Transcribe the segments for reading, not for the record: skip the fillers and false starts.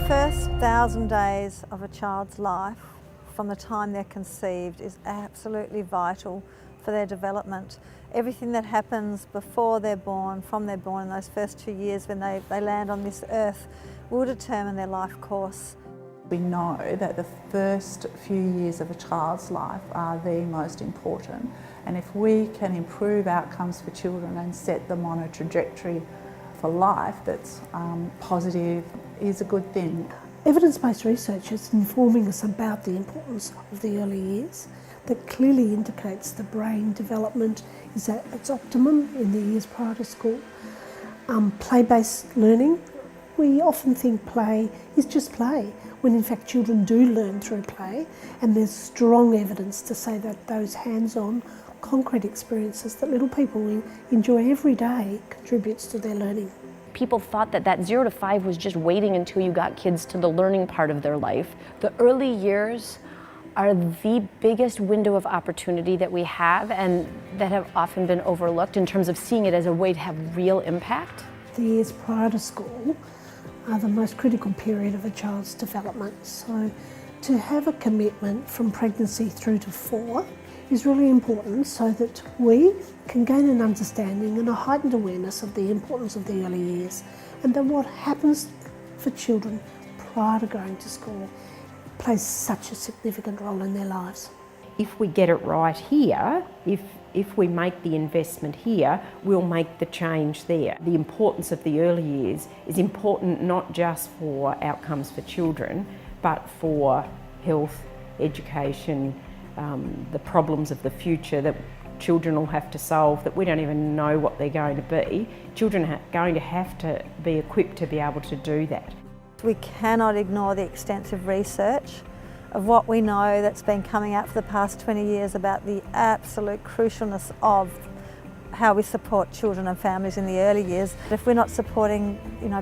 first 1,000 days of a child's life, from the time they're conceived, is absolutely vital for their development. Everything that happens before they're born, from they're born, in those first 2 years when they land on this earth, will determine their life course. We know that the first few years of a child's life are the most important, and if we can improve outcomes for children and set them on a trajectory for life that's positive, is a good thing. Evidence-based research is informing us about the importance of the early years. That clearly indicates the brain development is at its optimum in the years prior to school. Play-based learning, we often think play is just play, when in fact children do learn through play, and there's strong evidence to say that those hands-on, concrete experiences that little people enjoy every day contributes to their learning. People thought that 0 to 5 was just waiting until you got kids to the learning part of their life. The early years are the biggest window of opportunity that we have, and that have often been overlooked in terms of seeing it as a way to have real impact. The years prior to school are the most critical period of a child's development. So to have a commitment from pregnancy through to 4 is really important, so that we can gain an understanding and a heightened awareness of the importance of the early years, and that what happens for children prior to going to school plays such a significant role in their lives. If we get it right here, if we make the investment here, we'll make the change there. The importance of the early years is important not just for outcomes for children, but for health, education, the problems of the future that children will have to solve that we don't even know what they're going to be. Children are going to have to be equipped to be able to do that. We cannot ignore the extensive research of what we know that's been coming out for the past 20 years about the absolute crucialness of how we support children and families in the early years. If we're not supporting,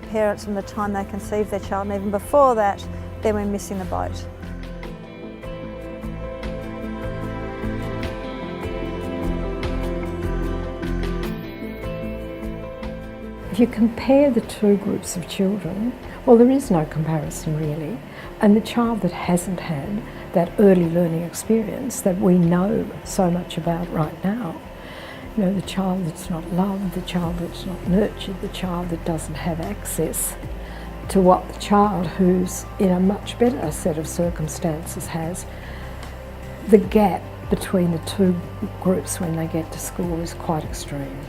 parents from the time they conceive their child, and even before that, then we're missing the boat. If you compare the two groups of children, well, there is no comparison really. And the child that hasn't had that early learning experience that we know so much about right now, the child that's not loved, the child that's not nurtured, the child that doesn't have access to what the child who's in a much better set of circumstances has, the gap between the two groups when they get to school is quite extreme.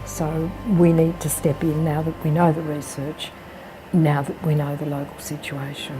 So we need to step in now that we know the research, now that we know the local situation.